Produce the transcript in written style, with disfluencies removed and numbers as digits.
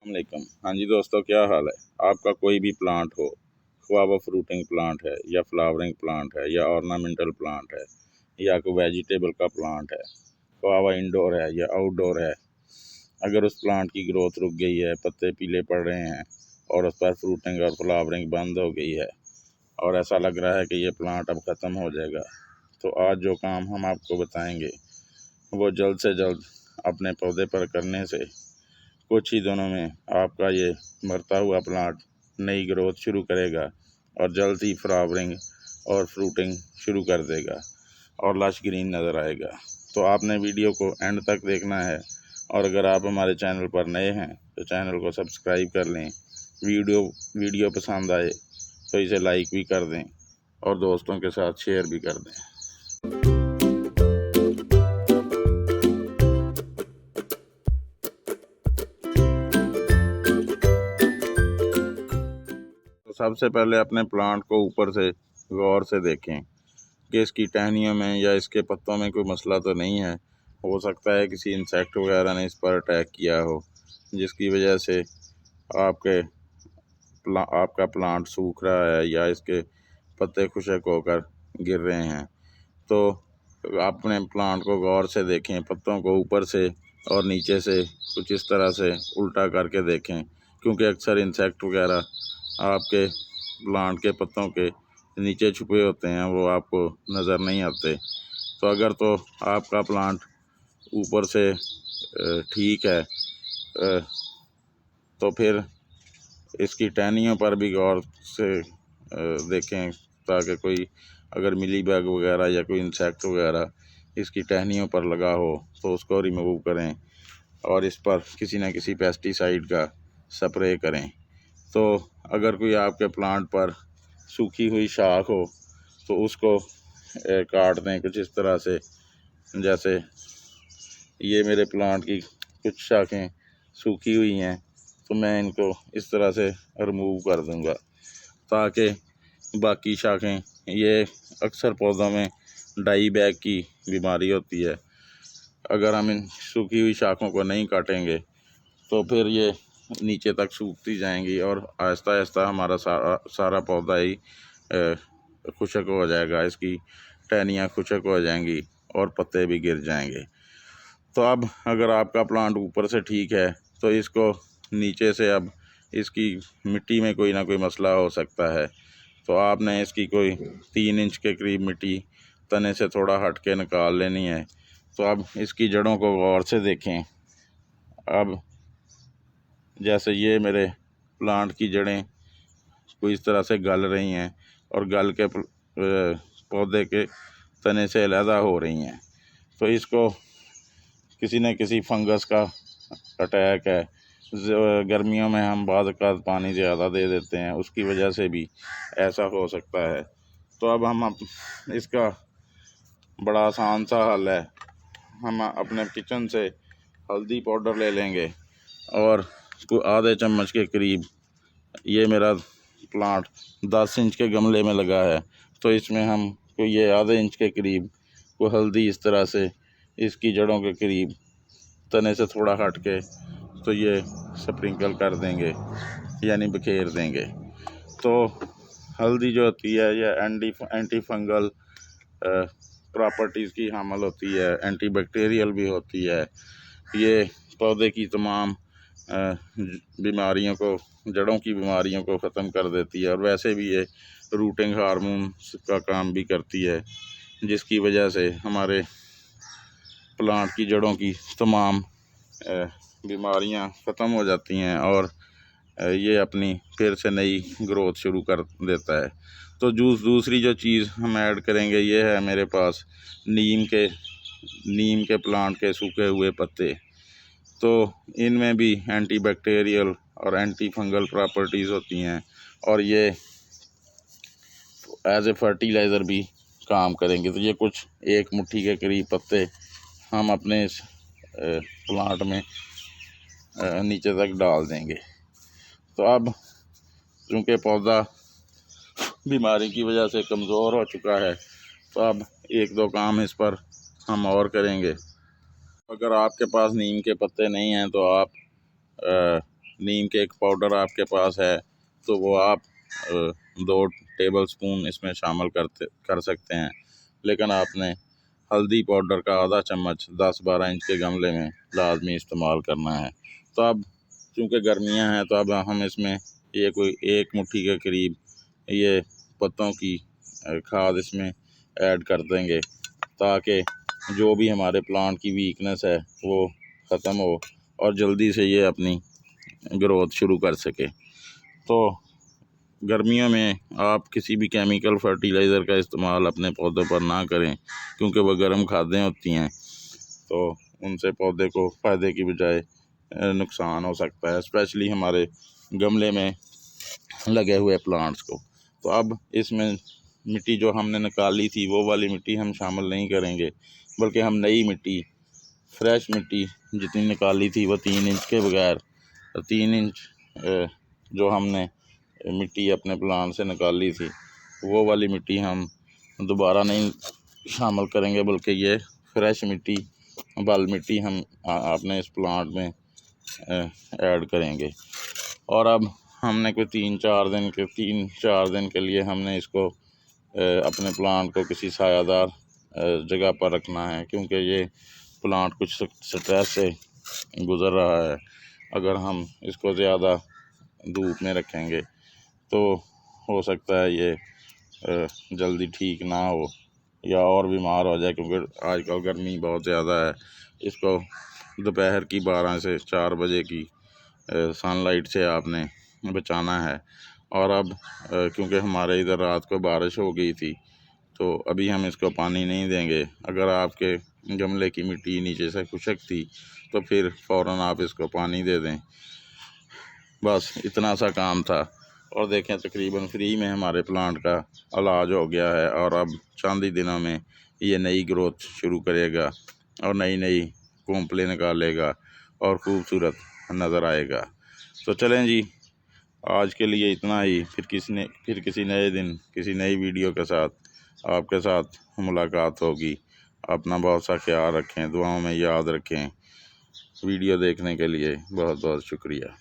वालेकुम। हाँ जी दोस्तों, क्या हाल है। आपका कोई भी प्लांट हो, ख्वाह वो फ्रूटिंग प्लांट है या फ्लावरिंग प्लांट है या ऑर्नामेंटल प्लांट है या कोई वेजिटेबल का प्लांट है, ख्वाह वो इंडोर है या आउटडोर है, अगर उस प्लांट की ग्रोथ रुक गई है, पत्ते पीले पड़ रहे हैं और उस पर फ्रूटिंग और फ्लावरिंग बंद हो गई है और ऐसा लग रहा है कि ये प्लांट अब ख़त्म हो जाएगा, तो आज जो काम हम आपको बताएंगे वो जल्द से जल्द अपने पौधे पर करने से कुछ ही दिनों में आपका ये मरता हुआ प्लांट नई ग्रोथ शुरू करेगा और जल्द ही फ्लावरिंग और फ्रूटिंग शुरू कर देगा और लश ग्रीन नज़र आएगा। तो आपने वीडियो को एंड तक देखना है और अगर आप हमारे चैनल पर नए हैं तो चैनल को सब्सक्राइब कर लें। वीडियो पसंद आए तो इसे लाइक भी कर दें और दोस्तों के साथ शेयर भी कर दें। तो सबसे पहले अपने प्लांट को ऊपर से गौर से देखें कि इसकी टहनियों में या इसके पत्तों में कोई मसला तो नहीं है। हो सकता है किसी इंसेक्ट वगैरह ने इस पर अटैक किया हो, जिसकी वजह से आपका प्लांट सूख रहा है या इसके पत्ते खुश्क होकर गिर रहे हैं। तो अपने प्लांट को गौर से देखें, पत्तों को ऊपर से और नीचे से कुछ इस तरह से उल्टा करके देखें, क्योंकि अक्सर इंसेक्ट वगैरह आपके प्लांट के पत्तों के नीचे छुपे होते हैं, वो आपको नज़र नहीं आते। तो अगर तो आपका प्लांट ऊपर से ठीक है, तो फिर इसकी टहनियों पर भी गौर से देखें, ताकि कोई अगर मिली बग वगैरह या कोई इंसेक्ट वगैरह इसकी टहनियों पर लगा हो तो उसको रिमूव करें और इस पर किसी न किसी पेस्टिसाइड का स्प्रे करें। तो अगर कोई आपके प्लांट पर सूखी हुई शाख हो तो उसको काट दें कुछ इस तरह से। जैसे ये मेरे प्लांट की कुछ शाखें सूखी हुई हैं, तो मैं इनको इस तरह से रिमूव कर दूंगा ताकि बाकी शाखें, ये अक्सर पौधों में डाई बैग की बीमारी होती है, अगर हम इन सूखी हुई शाखों को नहीं काटेंगे तो फिर ये नीचे तक सूखती जाएंगी और आहिस्ता आहिस्ता हमारा सारा पौधा ही खुश्क हो जाएगा, इसकी टहनियाँ खुश्क हो जाएंगी और पत्ते भी गिर जाएंगे। तो अब अगर आपका प्लांट ऊपर से ठीक है तो इसको नीचे से, अब इसकी मिट्टी में कोई ना कोई मसला हो सकता है, तो आपने इसकी कोई 3 इंच के करीब मिट्टी तने से थोड़ा हट के निकाल लेनी है। तो अब इसकी जड़ों को गौर से देखें। अब जैसे ये मेरे प्लांट की जड़ें कोई इस तरह से गल रही हैं और गल के पौधे के तने से अलहदा हो रही हैं, तो इसको किसी न किसी फंगस का अटैक है। गर्मियों में हम बाद पानी ज़्यादा दे देते हैं, उसकी वजह से भी ऐसा हो सकता है। तो अब हम इसका बड़ा आसान सा हल है, हम अपने किचन से हल्दी पाउडर ले लेंगे और उसको आधे चम्मच के करीब, ये मेरा प्लांट 10 इंच के गमले में लगा है, तो इसमें हम को ये आधे इंच के करीब को हल्दी इस तरह से इसकी जड़ों के करीब तने से थोड़ा हट के तो ये स्प्रिंकल कर देंगे, यानी बखेर देंगे। तो हल्दी जो होती है यह एंटी फंगल प्रॉपर्टीज़ की हामिल होती है, एंटी बैक्टीरियल भी होती है। ये पौधे की तमाम बीमारियों को, जड़ों की बीमारियों को ख़त्म कर देती है और वैसे भी ये रूटिंग हार्मोन का काम भी करती है, जिसकी वजह से हमारे प्लांट की जड़ों की तमाम बीमारियां ख़त्म हो जाती हैं और ये अपनी फिर से नई ग्रोथ शुरू कर देता है। तो दूसरी जो चीज़ हम ऐड करेंगे, ये है मेरे पास नीम के प्लांट के सूखे हुए पत्ते। तो इनमें भी एंटी बैक्टीरियल और एंटी फंगल प्रॉपर्टीज़ होती हैं और ये एज ए फर्टिलाइज़र भी काम करेंगे। तो ये कुछ 1 मुट्ठी के करीब पत्ते हम अपने इस प्लांट में नीचे तक डाल देंगे। तो अब चूँकि पौधा बीमारी की वजह से कमज़ोर हो चुका है, तो अब 1-2 काम इस पर हम और करेंगे। अगर आपके पास नीम के पत्ते नहीं हैं तो आप नीम केक पाउडर आपके पास है तो वो आप 2 टेबल स्पून इसमें शामिल कर सकते हैं, लेकिन आपने हल्दी पाउडर का आधा चम्मच 10-12 इंच के गमले में लाजमी इस्तेमाल करना है। तो अब चूँकि गर्मियाँ हैं तो अब हम इसमें ये कोई 1 मुट्ठी के करीब ये पत्तों की खाद इसमें ऐड कर देंगे, ताकि जो भी हमारे प्लांट की वीकनेस है वो ख़त्म हो और जल्दी से ये अपनी ग्रोथ शुरू कर सके। तो गर्मियों में आप किसी भी केमिकल फर्टिलाइज़र का इस्तेमाल अपने पौधों पर ना करें, क्योंकि वह गर्म खादें होती हैं, तो उनसे पौधे को फ़ायदे की बजाय नुकसान हो सकता है, स्पेशली हमारे गमले में लगे हुए प्लांट्स को। तो अब इसमें मिट्टी जो हमने निकाली थी वो वाली मिट्टी हम शामिल नहीं करेंगे, बल्कि हम नई मिट्टी, फ्रेश मिट्टी जितनी निकाली थी वो 3 इंच के बगैर 3 इंच जो हमने मिट्टी अपने प्लांट से निकाली थी वो वाली मिट्टी हम दोबारा नहीं शामिल करेंगे, बल्कि ये फ्रेश मिट्टी, बल मिट्टी हम अपने इस प्लांट में ऐड करेंगे। और अब हमने कोई 3-4 दिन के लिए हमने इसको अपने प्लांट को किसी सायादार जगह पर रखना है, क्योंकि ये प्लांट कुछ स्ट्रेस से गुज़र रहा है। अगर हम इसको ज़्यादा धूप में रखेंगे तो हो सकता है ये जल्दी ठीक ना हो या और बीमार हो जाए, क्योंकि आजकल गर्मी बहुत ज़्यादा है। इसको दोपहर की 12 से 4 बजे की सनलाइट से आपने बचाना है। और अब क्योंकि हमारे इधर रात को बारिश हो गई थी तो अभी हम इसको पानी नहीं देंगे। अगर आपके गमले की मिट्टी नीचे से खुशक थी तो फिर फ़ौरन आप इसको पानी दे दें। बस इतना सा काम था। और देखें तकरीबन फ्री में हमारे प्लांट का इलाज हो गया है और अब चंद ही दिनों में ये नई ग्रोथ शुरू करेगा और नई कोंपलें निकालेगा और खूबसूरत नज़र आएगा। तो चलें जी, आज के लिए इतना ही। फिर किसी नए दिन किसी नई वीडियो के साथ आपके साथ मुलाकात होगी। अपना बहुत सा ख्याल रखें, दुआओं में याद रखें। वीडियो देखने के लिए बहुत बहुत शुक्रिया।